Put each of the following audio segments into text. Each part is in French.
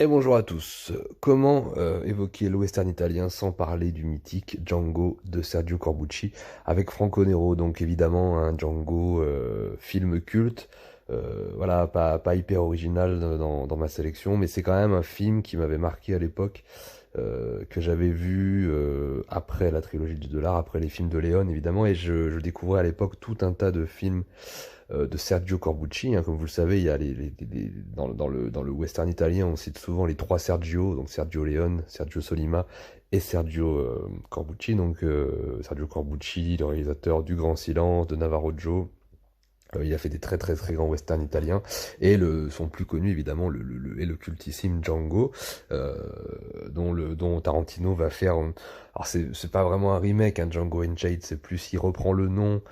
Et bonjour à tous. Comment évoquer le western italien sans parler du mythique Django de Sergio Corbucci avec Franco Nero, donc évidemment un Django film culte, voilà, pas hyper original dans ma sélection, mais c'est quand même un film qui m'avait marqué à l'époque, que j'avais vu après la trilogie du dollar, après les films de Léon évidemment, et je découvrais à l'époque tout un tas de films de Sergio Corbucci, hein. Comme vous le savez, il y a dans le western italien, on cite souvent les trois Sergio, donc Sergio Leone, Sergio Solima et Sergio Corbucci. Donc Sergio Corbucci, le réalisateur du Grand Silence, de Navarro Joe. Il a fait des très très très grands westerns italiens et son plus connu évidemment est le cultissime Django, dont Tarantino va faire. Alors c'est pas vraiment un remake, hein, Django Unchained, c'est plus il reprend le nom,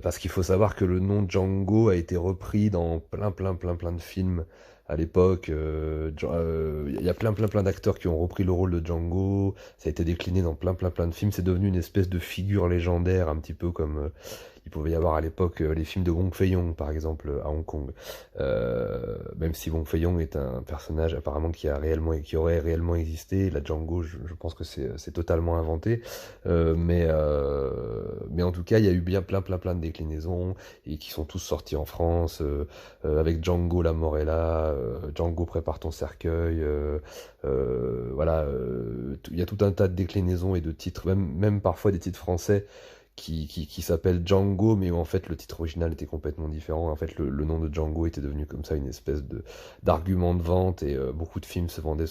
parce qu'il faut savoir que le nom Django a été repris dans plein de films à l'époque. Il y a plein d'acteurs qui ont repris le rôle de Django. Ça a été décliné dans plein de films. C'est devenu une espèce de figure légendaire, un petit peu comme il pouvait y avoir à l'époque les films de Wong Fei-Yong, par exemple, à Hong Kong. Même si Wong Fei-Yong est un personnage apparemment qui aurait réellement existé, la Django, je pense que c'est totalement inventé. Mais en tout cas, il y a eu bien plein de déclinaisons et qui sont tous sortis en France, avec Django la mort est là, Django prépare ton cercueil, voilà, il y a tout un tas de déclinaisons et de titres, même parfois des titres français qui s'appelle Django, mais où en fait le titre original était complètement différent. En fait, le nom de Django était devenu comme ça une espèce de d'argument de vente et beaucoup de films se vendaient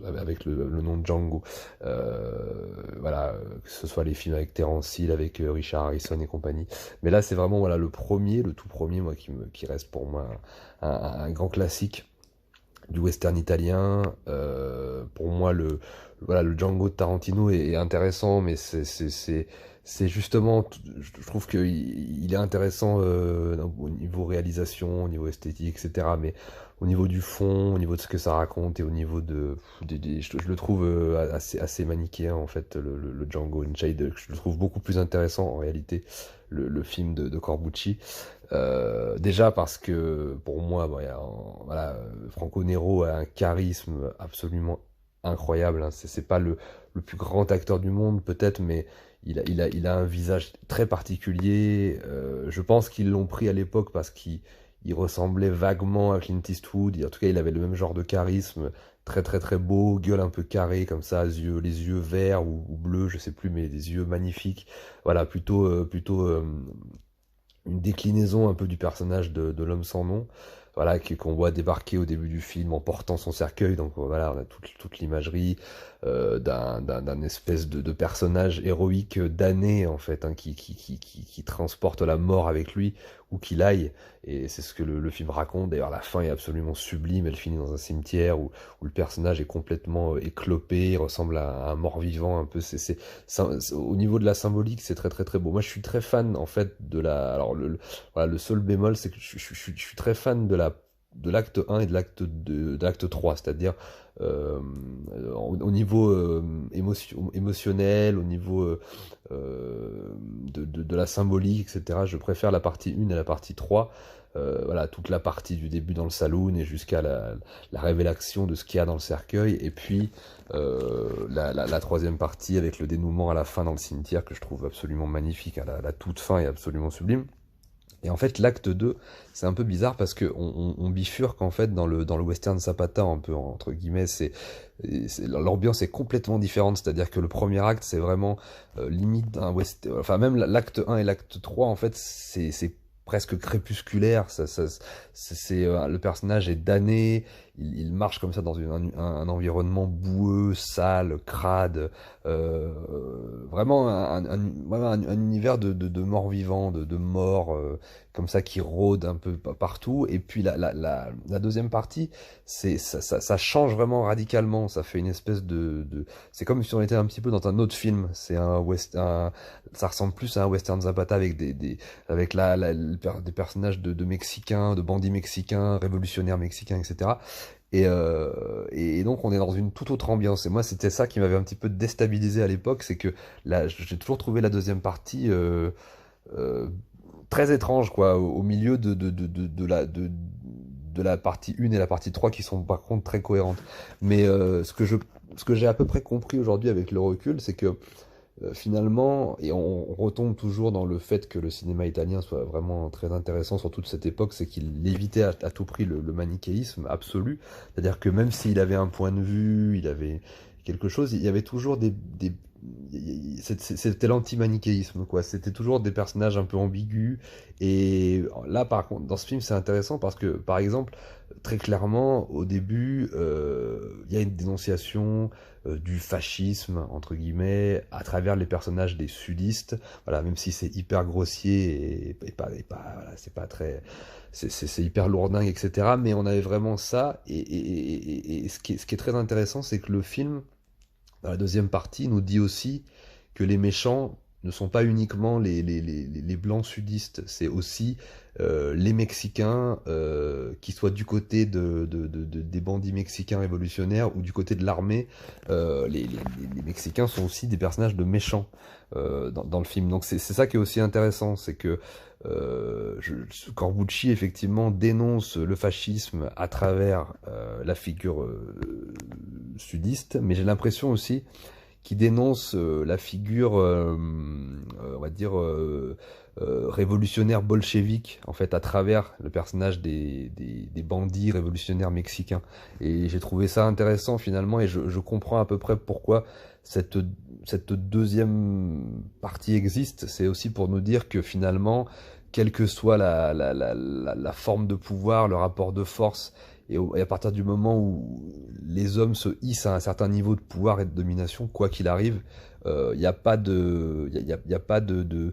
avec le nom de Django. Voilà, que ce soit les films avec Terence Hill, avec Richard Harrison et compagnie. Mais là, c'est vraiment voilà le tout premier, moi qui reste pour moi un grand classique du western italien. Pour moi, le Django de Tarantino est intéressant, mais c'est justement, je trouve qu'il est intéressant au niveau réalisation, au niveau esthétique, etc. Mais au niveau du fond, au niveau de ce que ça raconte et au niveau je le trouve assez manichéen en fait, le Django Unchained. Je le trouve beaucoup plus intéressant en réalité, le film de Corbucci. Déjà parce que pour moi, bon, voilà, Franco Nero a un charisme absolument incroyable, hein. C'est pas le plus grand acteur du monde peut-être, mais il a un visage très particulier. Je pense qu'ils l'ont pris à l'époque parce qu'il ressemblait vaguement à Clint Eastwood. En tout cas, il avait le même genre de charisme, très beau, gueule un peu carrée comme ça, les yeux verts ou bleus, je sais plus, mais des yeux magnifiques. Voilà, plutôt une déclinaison un peu du personnage de l'homme sans nom, voilà, qu'on voit débarquer au début du film en portant son cercueil. Donc voilà, on a toute l'imagerie d'un espèce de personnage héroïque damné en fait, hein, qui transporte la mort avec lui où qu'il aille. Et c'est ce que le film raconte. D'ailleurs, la fin est absolument sublime. Elle finit dans un cimetière où le personnage est complètement éclopé, il ressemble à un mort-vivant un peu. Au niveau de la symbolique, c'est très beau. Moi, je suis très fan en fait alors voilà, le seul bémol, c'est que je suis très fan de l'acte 1 et de l'acte 3, c'est-à-dire au niveau émotionnel, au niveau de la symbolique, etc. Je préfère la partie 1 et la partie 3. Voilà, toute la partie du début dans le saloon et jusqu'à la révélation de ce qu'il y a dans le cercueil, et puis la troisième partie avec le dénouement à la fin dans le cimetière que je trouve absolument magnifique, hein. La toute fin est absolument sublime. Et en fait, l'acte 2, c'est un peu bizarre parce que on bifurque en fait dans le western Zapata, un peu entre guillemets. L'ambiance est complètement différente. C'est-à-dire que le premier acte, c'est vraiment limite un western. Enfin, même l'acte 1 et l'acte 3, en fait, c'est presque crépusculaire. Le personnage est damné. Il marche comme ça dans un environnement boueux, sale, crade. Vraiment un univers de morts-vivants, de morts, comme ça, qui rôdent un peu partout. Et puis la deuxième partie, ça change vraiment radicalement. Ça fait une espèce c'est comme si on était un petit peu dans un autre film. Ça ressemble plus à un western Zapata avec avec des personnages de Mexicains, de bandits mexicains, révolutionnaires mexicains, etc. Et donc on est dans une toute autre ambiance. Et moi, c'était ça qui m'avait un petit peu déstabilisé à l'époque, c'est que là, j'ai toujours trouvé la deuxième partie euh, très étrange, quoi, au milieu de la partie 1 et la partie 3 qui sont par contre très cohérentes. Mais ce que j'ai à peu près compris aujourd'hui avec le recul, c'est que finalement, et on retombe toujours dans le fait que le cinéma italien soit vraiment très intéressant sur toute cette époque, c'est qu'il évitait à tout prix le manichéisme absolu. C'est-à-dire que même s'il avait un point de vue, il avait quelque chose, il y avait toujours c'était l'anti-manichéisme, quoi. C'était toujours des personnages un peu ambigus. Et là, par contre, dans ce film, c'est intéressant parce que, par exemple, très clairement, au début, il y a une dénonciation du fascisme, entre guillemets, à travers les personnages des sudistes. Voilà, même si c'est hyper grossier voilà, c'est pas très, c'est hyper lourdingue, etc. Mais on avait vraiment ça. Et ce qui est très intéressant, c'est que le film, dans la deuxième partie, nous dit aussi que les méchants ne sont pas uniquement les blancs sudistes, c'est aussi les Mexicains, qui soient du côté des bandits mexicains révolutionnaires ou du côté de l'armée. Les Mexicains sont aussi des personnages de méchants dans le film. Donc c'est ça qui est aussi intéressant, c'est que Corbucci effectivement dénonce le fascisme à travers la figure sudiste, mais j'ai l'impression aussi qu'il dénonce la figure, on va dire, révolutionnaire bolchevique, en fait, à travers le personnage des bandits révolutionnaires mexicains. Et j'ai trouvé ça intéressant finalement, et je comprends à peu près pourquoi cette deuxième partie existe. C'est aussi pour nous dire que finalement, quelle que soit la forme de pouvoir, le rapport de force, et à partir du moment où les hommes se hissent à un certain niveau de pouvoir et de domination, quoi qu'il arrive, il n'y a pas y a pas de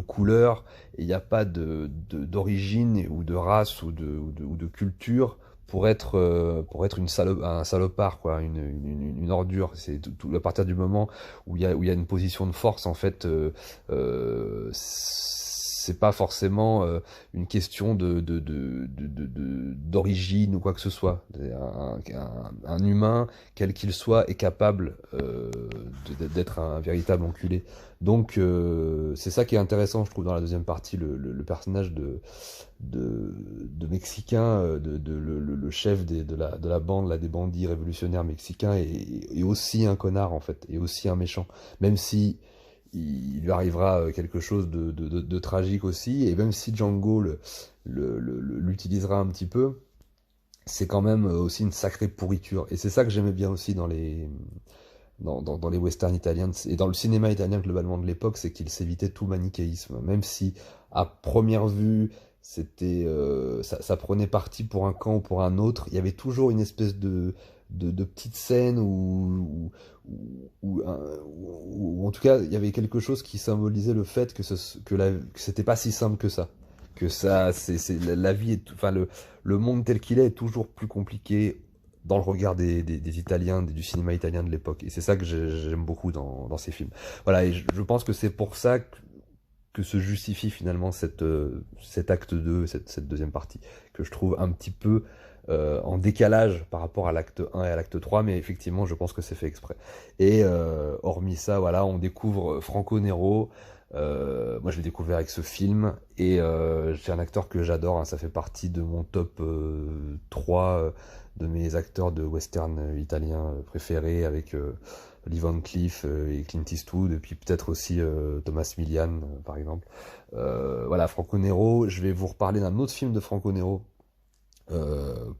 couleur, et il n'y a pas d'origine ou de race ou de culture pour être un salopard, quoi, une ordure. C'est à partir du moment où il y a une position de force, en fait, c'est pas forcément une question d'origine ou quoi que ce soit. Un humain, quel qu'il soit, est capable d'être un véritable enculé. Donc c'est ça qui est intéressant, je trouve, dans la deuxième partie, le personnage de Mexicain, le chef de la bande, là, des bandits révolutionnaires mexicains, est aussi un connard, en fait, et aussi un méchant. Même si il lui arrivera quelque chose de tragique aussi, et même si Django l'utilisera un petit peu, c'est quand même aussi une sacrée pourriture. Et c'est ça que j'aimais bien aussi dans les westerns italiens, et dans le cinéma italien globalement de l'époque, c'est qu'il s'évitait tout manichéisme. Même si, à première vue, ça prenait parti pour un camp ou pour un autre, il y avait toujours une espèce de petite scène ou en tout cas, il y avait quelque chose qui symbolisait le fait que c'était pas si simple que ça. Que ça, la vie enfin, le monde tel qu'il est toujours plus compliqué dans le regard des Italiens, du cinéma italien de l'époque. Et c'est ça que j'aime beaucoup dans ces films. Voilà, et je pense que c'est pour ça que se justifie finalement cet acte 2, cette deuxième partie, que je trouve un petit peu en décalage par rapport à l'acte 1 et à l'acte 3, mais effectivement, je pense que c'est fait exprès. Et hormis ça, voilà, on découvre Franco Nero. Moi, je l'ai découvert avec ce film, et c'est un acteur que j'adore, hein, ça fait partie de mon top 3 de mes acteurs de western italien préférés, avec Lee Van Cleef et Clint Eastwood, et puis peut-être aussi Thomas Milian, par exemple. Voilà, Franco Nero. Je vais vous reparler d'un autre film de Franco Nero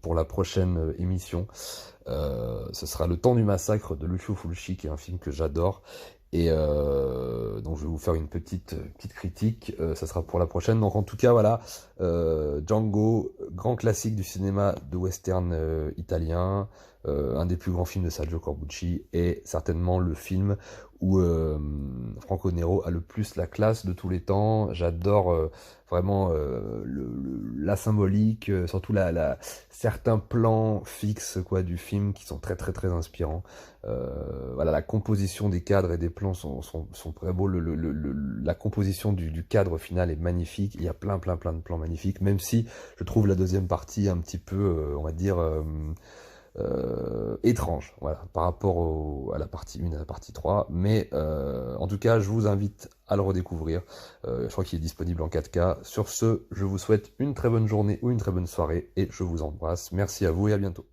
pour la prochaine émission. Ce sera Le Temps du massacre de Lucio Fulci, qui est un film que j'adore. Et donc je vais vous faire une petite critique, ça sera pour la prochaine. Donc en tout cas, voilà, Django, grand classique du cinéma de western italien, un des plus grands films de Sergio Corbucci, et certainement le film où Franco Nero a le plus la classe de tous les temps. J'adore vraiment la symbolique, surtout certains plans fixes, quoi, du film, qui sont très très très inspirants. Voilà, la composition des cadres et des plans sont très beaux. La composition du cadre final est magnifique. Il y a plein de plans magnifiques, même si je trouve la deuxième partie un petit peu, on va dire, étrange, voilà, par rapport à la partie 1 et à la partie 3, mais en tout cas, je vous invite à le redécouvrir. Je crois qu'il est disponible en 4K. Sur ce, je vous souhaite une très bonne journée ou une très bonne soirée, et je vous embrasse. Merci à vous et à bientôt.